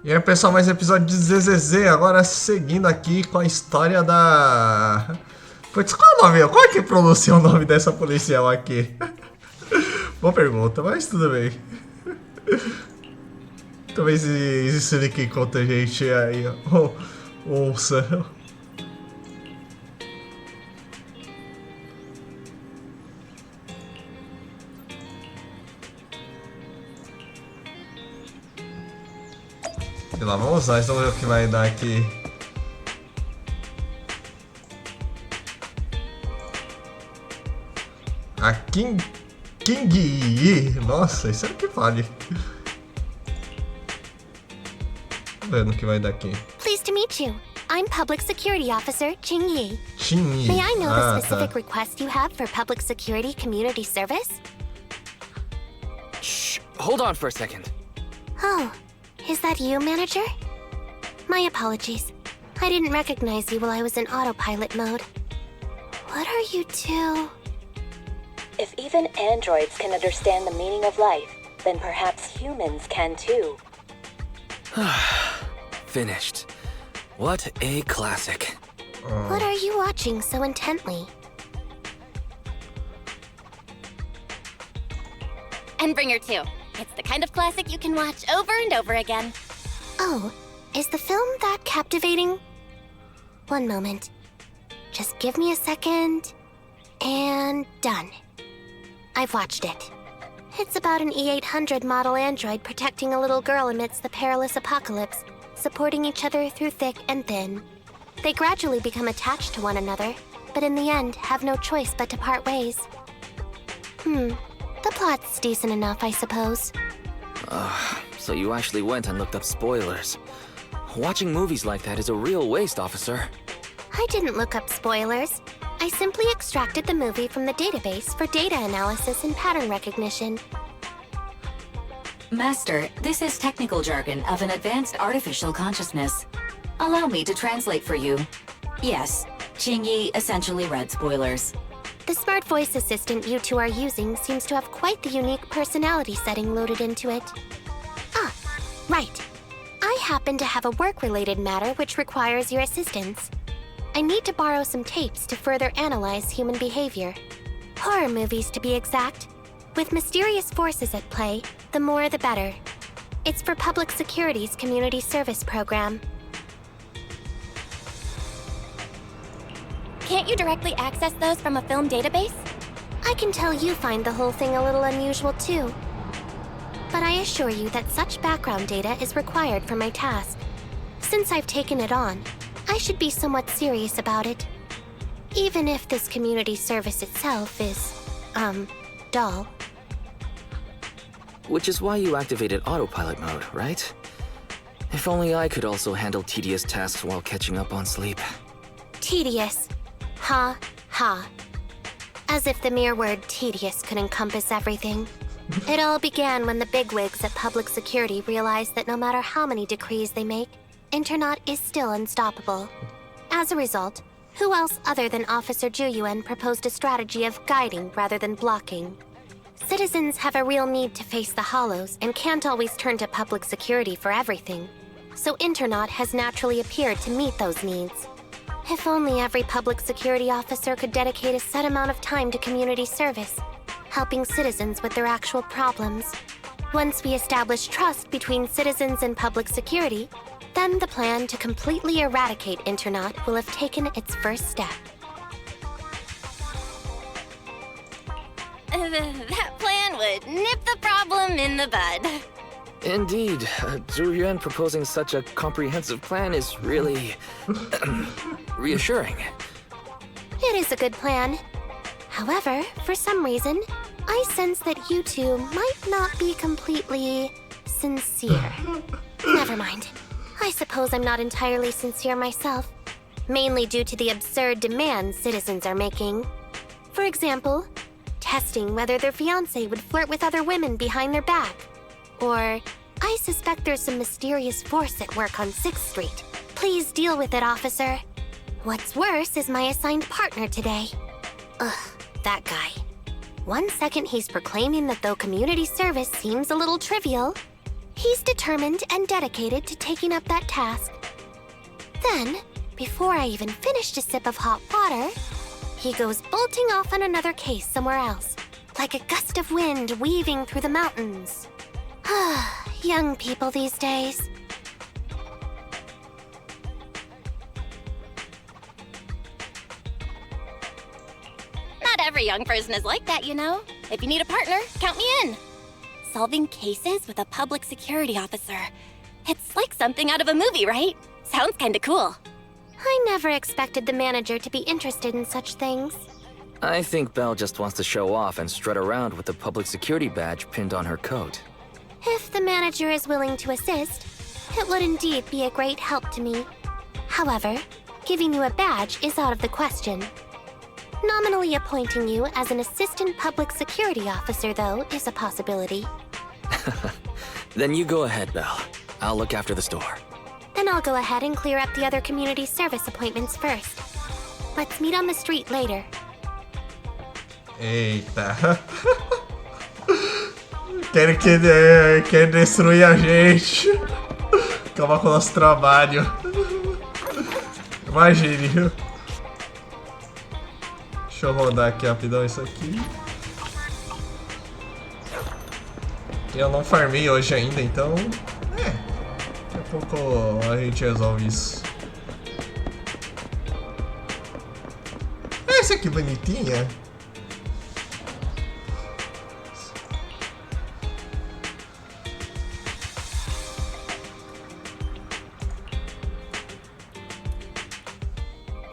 E aí, pessoal, mais um episódio de ZZZ, agora seguindo aqui com a história da... Putz, qual é o nome? Qual é que pronuncia o nome dessa policial aqui? Boa pergunta, mas tudo bem. Talvez isso ele que conta a gente aí, ó. Ouça. Sei lá, vamos lá, vamos ver o que vai dar aqui. A King Yi. Nossa, isso é o que vale. Vamos ver no que vai dar aqui. Pleased to meet you. I'm Public Security Officer Ching Yi. Ching Yi. May I know the specific request you have for Public Security Community Service? Shh, hold on for a second. Oh, is that you, Manager? My apologies. I didn't recognize you while I was in autopilot mode. What are you two? If even androids can understand the meaning of life, then perhaps humans can too. Finished. What a classic. What are you watching so intently? And Bringer 2. It's the kind of classic you can watch over and over again. Oh, is the film that captivating? One moment. Just give me a second. And done. I've watched it. It's about an E-800 model android protecting a little girl amidst the perilous apocalypse, supporting each other through thick and thin. They gradually become attached to one another, but in the end have no choice but to part ways. The plot's decent enough, I suppose. So you actually went and looked up spoilers. Watching movies like that is a real waste, officer. I didn't look up spoilers. I simply extracted the movie from the database for data analysis and pattern recognition. Master, this is technical jargon of an advanced artificial consciousness. Allow me to translate for you. Yes, Ching Yi essentially read spoilers. The smart voice assistant you two are using seems to have quite the unique personality setting loaded into it. Ah, right. I happen to have a work-related matter which requires your assistance. I need to borrow some tapes to further analyze human behavior. Horror movies, to be exact. With mysterious forces at play, the more the better. It's for Public Security's Community Service Program. Can't you directly access those from a film database? I can tell you find the whole thing a little unusual too. But I assure you that such background data is required for my task. Since I've taken it on, I should be somewhat serious about it. Even if this community service itself is, dull. Which is why you activated autopilot mode, right? If only I could also handle tedious tasks while catching up on sleep. Tedious. Ha, ha. As if the mere word tedious could encompass everything. It all began when the bigwigs at Public Security realized that no matter how many decrees they make, Internaut is still unstoppable. As a result, who else other than Officer Juyuan proposed a strategy of guiding rather than blocking? Citizens have a real need to face the hollows and can't always turn to Public Security for everything. So Internaut has naturally appeared to meet those needs. If only every Public Security officer could dedicate a set amount of time to community service, helping citizens with their actual problems. Once we establish trust between citizens and Public Security, then the plan to completely eradicate Internaut will have taken its first step. That plan would nip the problem in the bud. Indeed, Zhu Yuan proposing such a comprehensive plan is really reassuring. It is a good plan. However, for some reason, I sense that you two might not be completely sincere. Never mind. I suppose I'm not entirely sincere myself, mainly due to the absurd demands citizens are making. For example, testing whether their fiancé would flirt with other women behind their back. Or, I suspect there's some mysterious force at work on 6th Street. Please deal with it, officer. What's worse is my assigned partner today. Ugh, that guy. One second he's proclaiming that though community service seems a little trivial, He's determined and dedicated to taking up that task. Then, before I even finished a sip of hot water, he goes bolting off on another case somewhere else, like a gust of wind weaving through the mountains. Young people these days. Not every young person is like that, you know. If you need a partner, count me in. Solving cases with a public security officer. It's like something out of a movie, right? Sounds kinda cool. I never expected the manager to be interested in such things. I think Belle just wants to show off and strut around with the public security badge pinned on her coat. If the manager is willing to assist, it would indeed be a great help to me. However, giving you a badge is out of the question. Nominally appointing you as an assistant public security officer, though, is a possibility. Then you go ahead, Belle. I'll look after the store. Then I'll go ahead and clear up the other community service appointments first. Let's meet on the street later. Eita. Quer destruir a gente. Acabar com o nosso trabalho. Imagine, viu? Deixa eu rodar aqui rapidão isso aqui. Eu não farmei hoje ainda, então... daqui a pouco a gente resolve isso. Essa aqui bonitinha.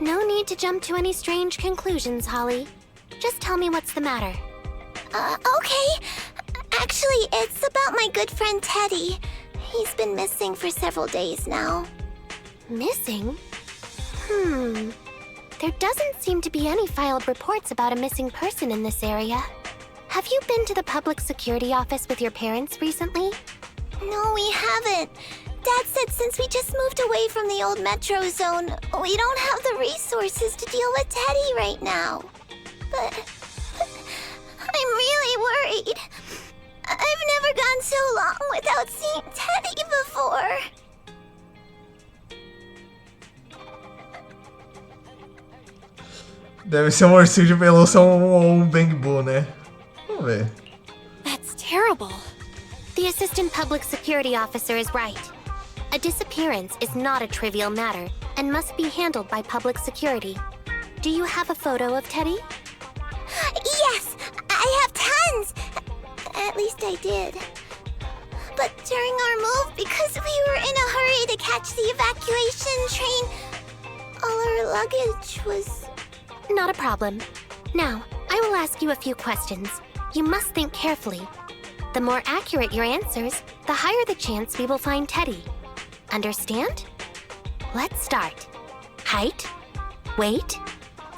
No need to jump to any strange conclusions, Holly. Just tell me what's the matter. Okay. Actually, it's about my good friend Teddy. He's been missing for several days now. Missing? There doesn't seem to be any filed reports about a missing person in this area. Have you been to the public security office with your parents recently? No, we haven't. Dad said since we just moved away from the old metro zone, we don't have the resources to deal with Teddy right now. But I'm really worried. I've never gone so long without seeing Teddy before. Deve ser um ursinho de pelúcia ou um Bangboo, né? Vamos ver. That's terrible. The assistant public security officer is right. A disappearance is not a trivial matter and must be handled by public security. Do you have a photo of Teddy? Yes, I have tons. At least I did. But during our move, because we were in a hurry to catch the evacuation train, all our luggage was... Not a problem. Now, I will ask you a few questions. You must think carefully. The more accurate your answers, the higher the chance we will find Teddy. Understand? Let's start. Height? Weight?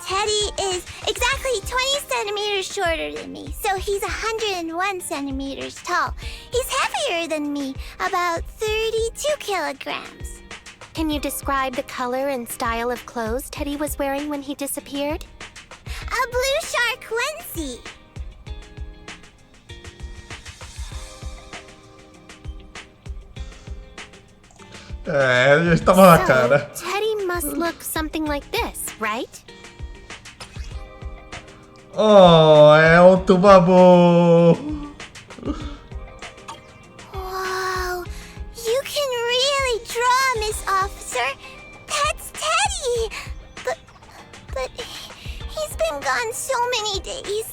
Teddy is exactly 20 centimeters shorter than me, so he's 101 centimeters tall. He's heavier than me, about 32 kilograms. Can you describe the color and style of clothes Teddy was wearing when he disappeared? A blue shark onesie. Já estava na cara. So, Teddy must look something like this, right? Oh, é um tubabu. Wow, you can really draw, Miss Officer. That's Teddy. But he's been gone so many days.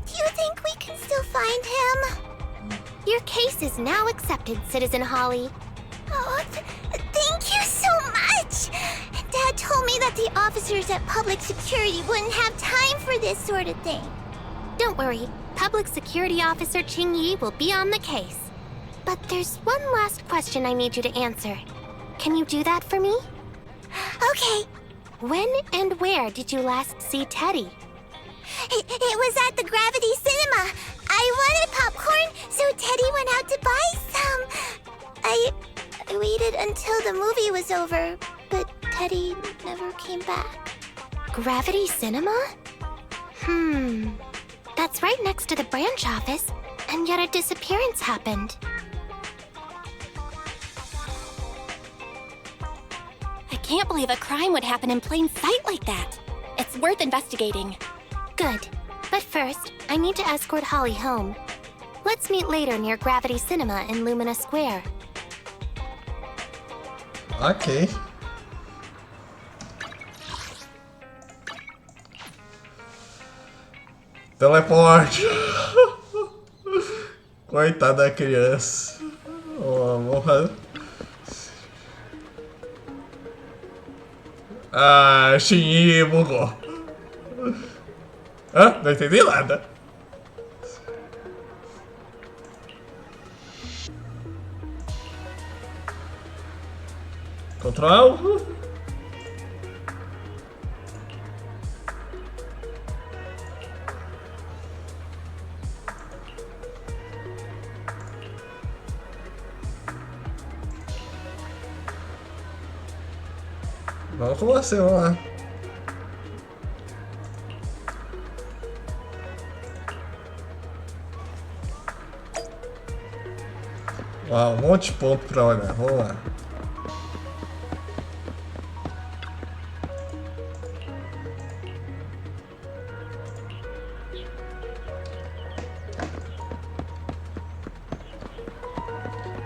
Do you think we can still find him? Your case is now accepted, Citizen Holly. Oh, thank you so much. Dad told me that the officers at Public Security wouldn't have time for this sort of thing. Don't worry, Public Security Officer Qingyi will be on the case. But there's one last question I need you to answer. Can you do that for me? Okay. When and where did you last see Teddy? It was at the Gravity Cinema. I wanted popcorn, so Teddy went out to buy some. I waited until the movie was over, but Teddy never came back. Gravity Cinema? That's right next to the branch office, and yet a disappearance happened. can't believe a crime would happen in plain sight like that. It's worth investigating. Good. But first, I need to escort Holly home. Let's meet later near Gravity Cinema in Lumina Square. Ok. Teleporte. Coitada da criança. Ah, Shinji bugou. Hã? Não entendi nada. Control. Vamos com você, vamos lá. Uau, um monte de ponto pra olhar, vamos lá.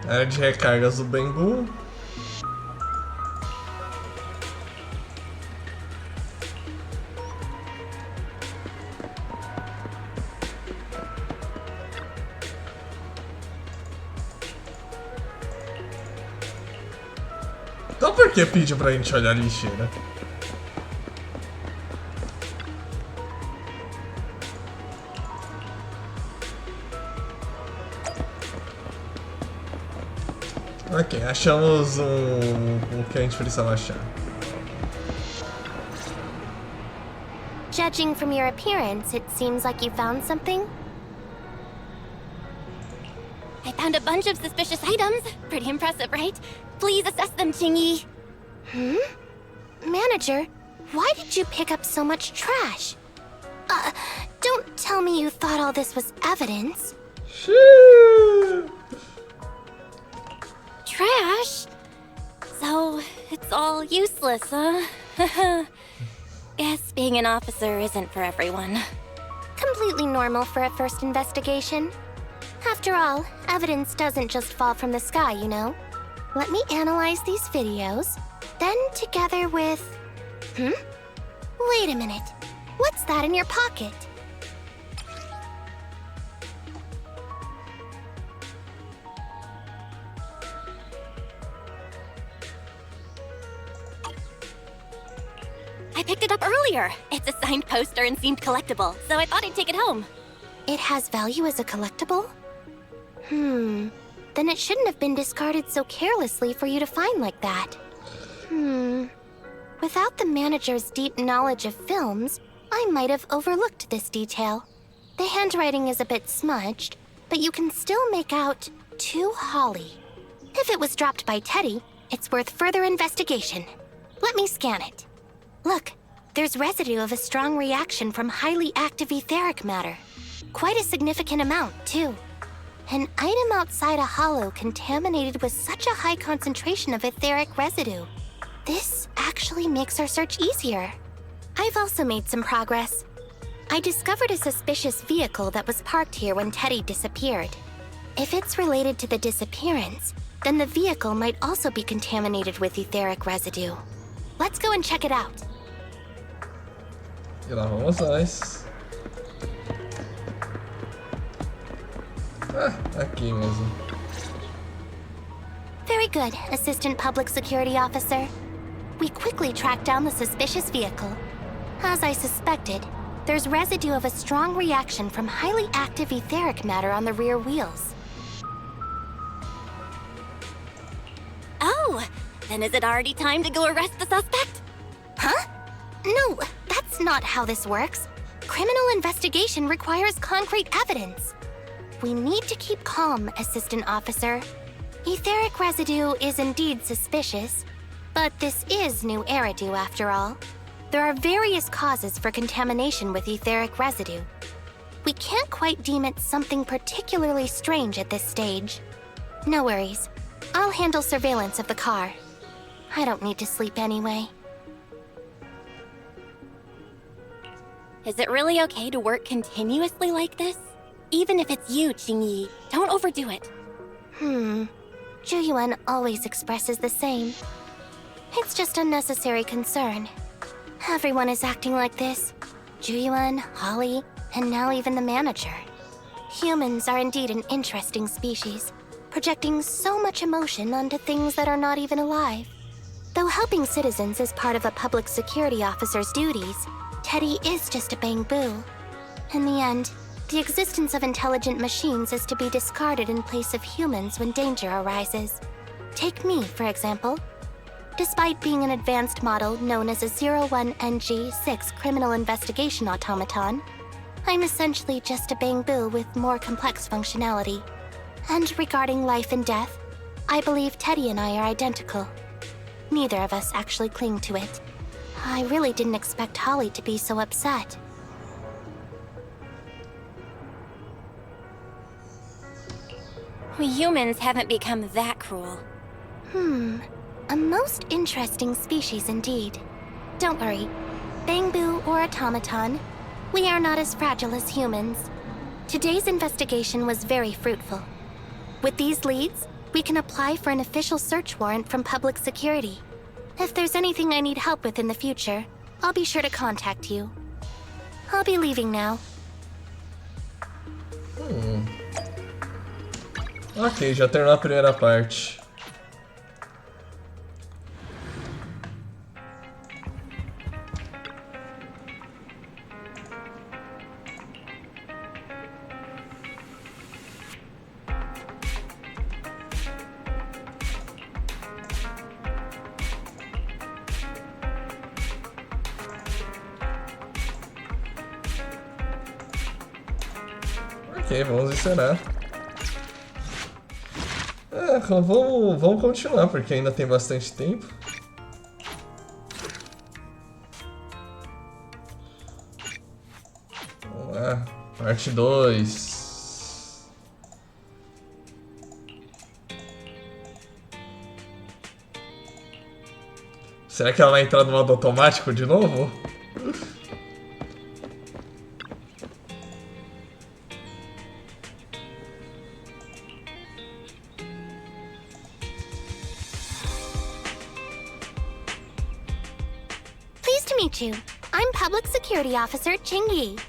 Área de recargas do Bangboo. Então por que pediu pra gente olhar a lixeira? Ok, achamos o que a gente precisava achar. Judging from your appearance, it seems like you found something? I found a bunch of suspicious items. Pretty impressive, right? Please assess them, Chingy. Manager, why did you pick up so much trash? Don't tell me you thought all this was evidence. Trash? So, it's all useless, huh? Guess being an officer isn't for everyone. Completely normal for a first investigation. After all, evidence doesn't just fall from the sky, you know. Let me analyze these videos, then together with... Wait a minute. What's that in your pocket? I picked it up earlier. It's a signed poster and seemed collectible, so I thought I'd take it home. It has value as a collectible? Then it shouldn't have been discarded so carelessly for you to find like that. Without the manager's deep knowledge of films, I might have overlooked this detail. The handwriting is a bit smudged, but you can still make out "To Holly." If it was dropped by Teddy, it's worth further investigation. Let me scan it. Look, there's residue of a strong reaction from highly active etheric matter. Quite a significant amount, too. An item outside a hollow contaminated with such a high concentration of etheric residue. This actually makes our search easier. I've also made some progress. I discovered a suspicious vehicle that was parked here when Teddy disappeared. If it's related to the disappearance, then the vehicle might also be contaminated with etheric residue. Let's go and check it out. E lá vamos nós. Ah, aqui mesmo. Very good, Assistant Public Security Officer. We quickly tracked down the suspicious vehicle. As I suspected, there's residue of a strong reaction from highly active etheric matter on the rear wheels. Oh, then is it already time to go arrest the suspect? Huh? No, that's not how this works. Criminal investigation requires concrete evidence. We need to keep calm, Assistant Officer. Etheric residue is indeed suspicious, but this is new Eridu after all. There are various causes for contamination with etheric residue. We can't quite deem it something particularly strange at this stage. No worries. I'll handle surveillance of the car. I don't need to sleep anyway. Is it really okay to work continuously like this? Even if it's you, Qingyi, don't overdo it. Zhuyuan always expresses the same. It's just unnecessary concern. Everyone is acting like this. Zhuyuan, Holly, and now even the manager. Humans are indeed an interesting species, projecting so much emotion onto things that are not even alive. Though helping citizens is part of a public security officer's duties, Teddy is just a Bangboo. In the end, the existence of intelligent machines is to be discarded in place of humans when danger arises. Take me, for example. Despite being an advanced model known as a 01NG6 criminal investigation automaton, I'm essentially just a Bangboo with more complex functionality. And regarding life and death, I believe Teddy and I are identical. Neither of us actually cling to it. I really didn't expect Holly to be so upset. We humans haven't become that cruel. A most interesting species indeed. Don't worry. Bangboo or automaton, we are not as fragile as humans. Today's investigation was very fruitful. With these leads, we can apply for an official search warrant from public security. If there's anything I need help with in the future, I'll be sure to contact you. I'll be leaving now. Ok, já terminou a primeira parte. Ok, vamos encenar. Vamos continuar, porque ainda tem bastante tempo. Vamos lá, parte 2. Será que ela vai entrar no modo automático de novo? You. I'm Public Security Officer Qingyi.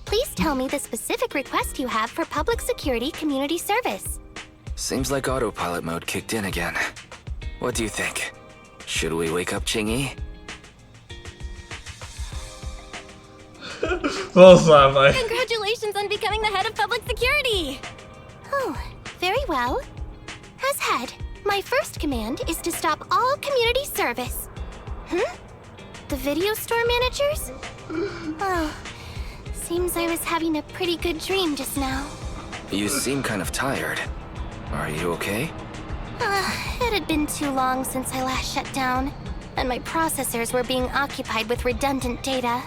Please tell me the specific request you have for public security community service. Seems like autopilot mode kicked in again. What do you think? Should we wake up Qingyi? Vamos lá, vai. Congratulations on becoming the head of public security! Oh, very well. As head, my first command is to stop all community service. The video store managers? Oh, seems I was having a pretty good dream just now. You seem kind of tired. Are you okay? It had been too long since I last shut down, and my processors were being occupied with redundant data.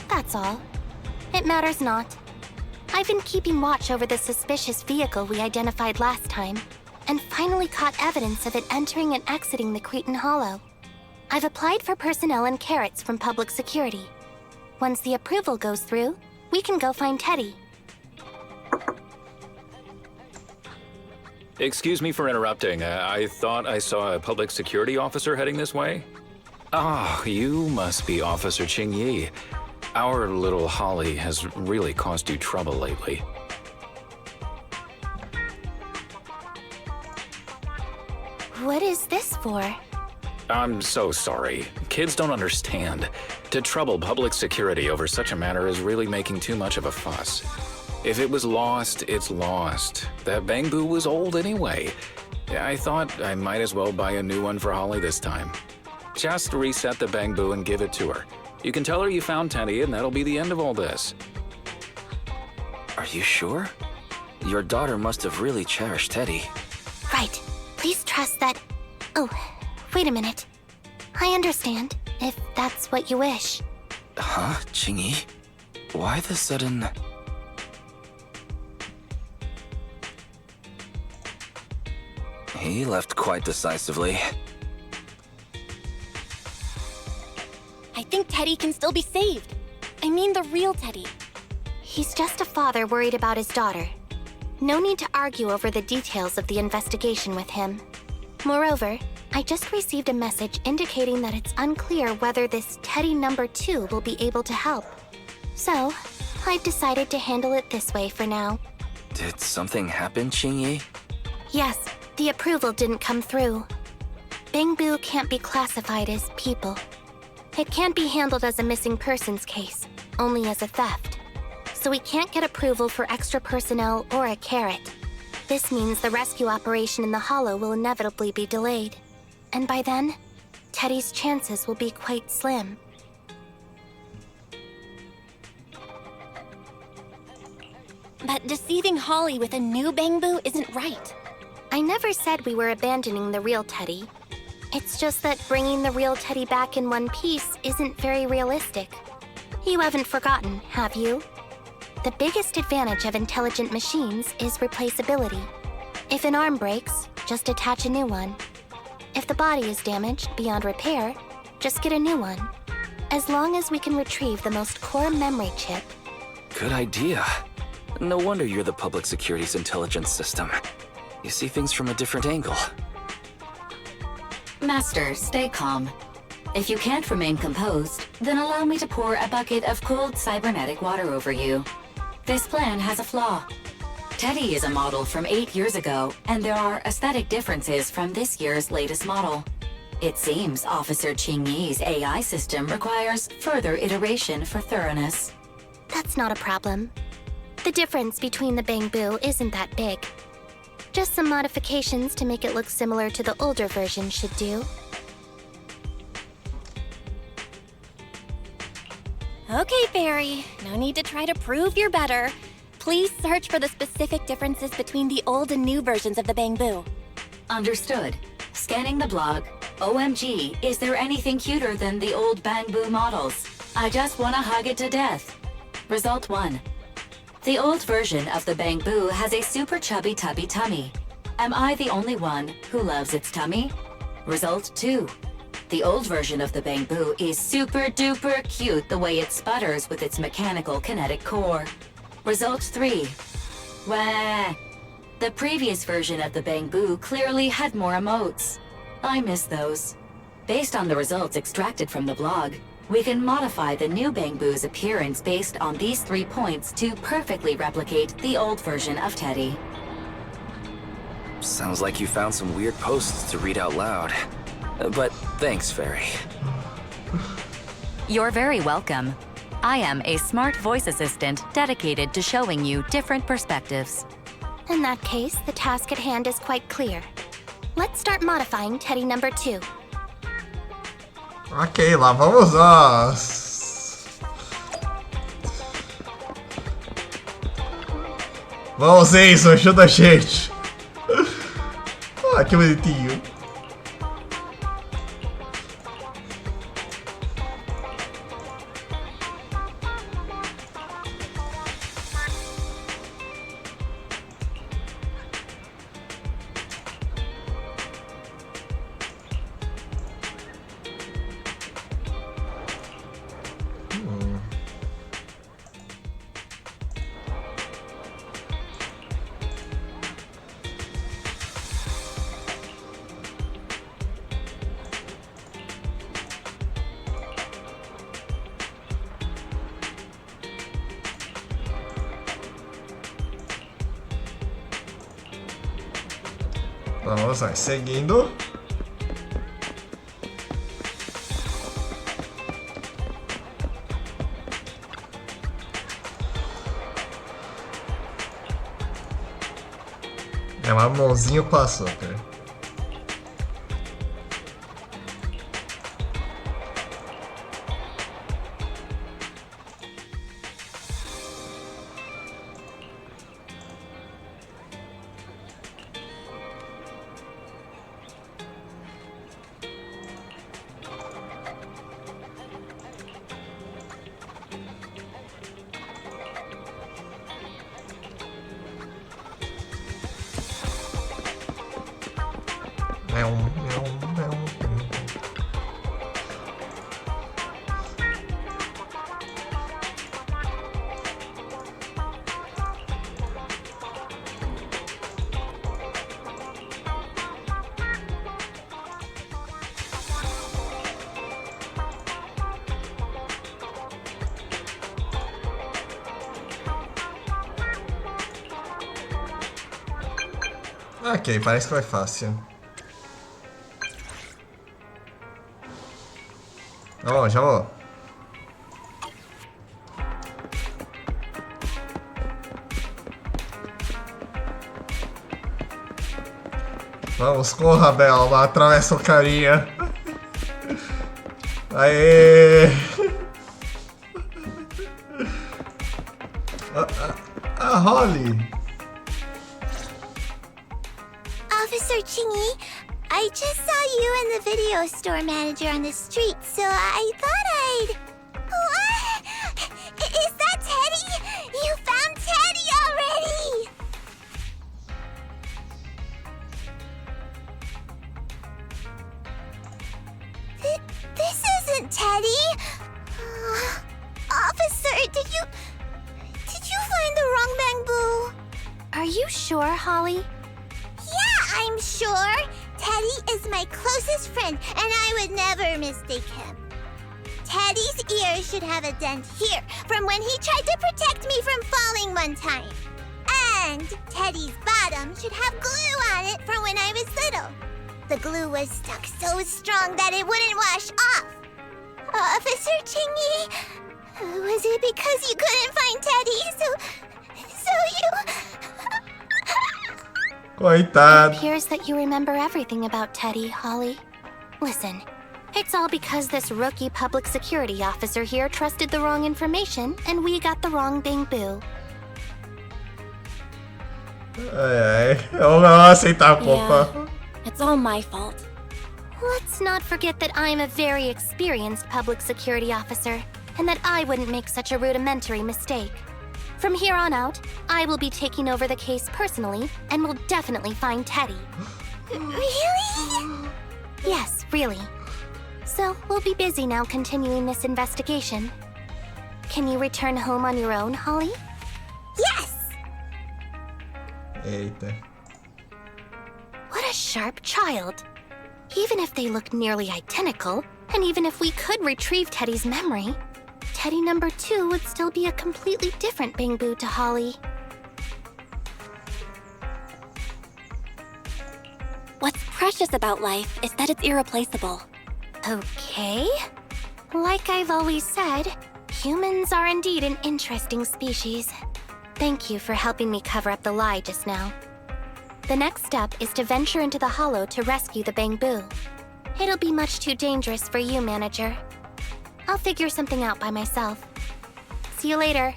That's all. It matters not. I've been keeping watch over the suspicious vehicle we identified last time, and finally caught evidence of it entering and exiting the Cretan Hollow. I've applied for personnel and carrots from public security. Once the approval goes through, we can go find Teddy. Excuse me for interrupting. I thought I saw a public security officer heading this way. Ah, you must be Officer Qingyi. Our little Holly has really caused you trouble lately. What is this for? I'm so sorry. Kids don't understand. To trouble public security over such a matter is really making too much of a fuss. If it was lost, it's lost. That Bangboo was old anyway. I thought I might as well buy a new one for Holly this time. Just reset the Bangboo and give it to her. You can tell her you found Teddy and that'll be the end of all this. Are you sure? Your daughter must have really cherished Teddy. Right. Please trust that... Oh, wait a minute. I understand, if that's what you wish. Huh, Qingyi? Why the sudden... He left quite decisively. I think Teddy can still be saved. I mean the real Teddy. He's just a father worried about his daughter. No need to argue over the details of the investigation with him. Moreover, I just received a message indicating that it's unclear whether this Teddy number 2 will be able to help. So, I've decided to handle it this way for now. Did something happen, Qingyi? Yes, the approval didn't come through. Bangboo can't be classified as people. It can't be handled as a missing persons case, only as a theft. So we can't get approval for extra personnel or a carrot. This means the rescue operation in the Hollow will inevitably be delayed. And by then, Teddy's chances will be quite slim. But deceiving Holly with a new Bangboo isn't right. I never said we were abandoning the real Teddy. It's just that bringing the real Teddy back in one piece isn't very realistic. You haven't forgotten, have you? The biggest advantage of intelligent machines is replaceability. If an arm breaks, just attach a new one. If the body is damaged beyond repair, just get a new one. As long as we can retrieve the most core memory chip. Good idea. No wonder you're the public security's intelligence system. You see things from a different angle. Master, stay calm. If you can't remain composed, then allow me to pour a bucket of cold cybernetic water over you. This plan has a flaw. Teddy is a model from 8 years ago, and there are aesthetic differences from this year's latest model. It seems Officer Qingyi's AI system requires further iteration for thoroughness. That's not a problem. The difference between the Bangboo isn't that big. Just some modifications to make it look similar to the older version should do. Okay, Fairy. No need to try to prove you're better. Please search for the specific differences between the old and new versions of the Bangboo. Understood. Scanning the blog. OMG, is there anything cuter than the old Bangboo models? I just wanna hug it to death. Result 1. The old version of the Bangboo has a super chubby tubby tummy. Am I the only one who loves its tummy? Result 2. The old version of the Bangboo is super duper cute the way it sputters with its mechanical kinetic core. Result 3. Wah. The previous version of the Bangboo clearly had more emotes. I miss those. Based on the results extracted from the blog, we can modify the new Bangboo's appearance based on these 3 points to perfectly replicate the old version of Teddy. Sounds like you found some weird posts to read out loud. But thanks, Fairy. You're very welcome. I am a smart voice assistant dedicated to showing you different perspectives. In that case, the task at hand is quite clear. Let's start modifying Teddy number 2. Ok, lá vamos nós. Vamos, Enzo, ajuda a gente. Ah, que bonitinho. Vamos lá, seguindo. É uma mãozinha com açúcar. Ok, parece que foi fácil. Ó, já vou. Vamos, corra, Belma, atravessa o carinha. Aê! A Holly! Officer Chingy, I just saw you and the video store manager on the street, so I thought I'd... What? Is that Teddy? You found Teddy already! This isn't Teddy! Officer, did you find the wrong Bangboo? Are you sure, Holly? Yeah, I'm sure. Teddy is my closest friend, and I would never mistake him. Teddy's ear should have a dent here from when he tried to protect me from falling one time. And Teddy's bottom should have glue on it from when I was little. The glue was stuck so strong that it wouldn't wash off. Officer Chingy, was it because you couldn't find Teddy, so you... Coitado. It appears that you remember everything about Teddy, Holly. Listen, it's all because this rookie public security officer here trusted the wrong information, and we got the wrong Bangboo. Ai, eu não aceitar a culpa. Yeah, it's all my fault. Let's not forget that I'm a very experienced public security officer, and that I wouldn't make such a rudimentary mistake. From here on out, I will be taking over the case personally, and will definitely find Teddy. Really? Yes, really. So, we'll be busy now continuing this investigation. Can you return home on your own, Holly? Yes! Eita. What a sharp child. Even if they look nearly identical, and even if we could retrieve Teddy's memory, Teddy number 2 would still be a completely different Bangboo to Holly. What's precious about life is that it's irreplaceable. Okay. Like I've always said, humans are indeed an interesting species. Thank you for helping me cover up the lie just now. The next step is to venture into the hollow to rescue the Bangboo. It'll be much too dangerous for you, Manager. I'll figure something out by myself. See you later.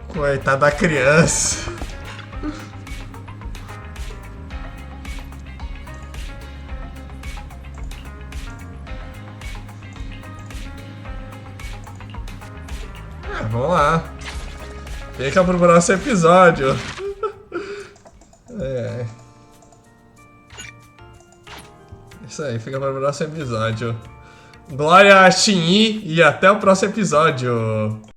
Coitada da criança. Vamos lá. Fica pro próximo episódio. É. Isso aí, fica para o próximo episódio. Glória a Shin-Yi e até o próximo episódio.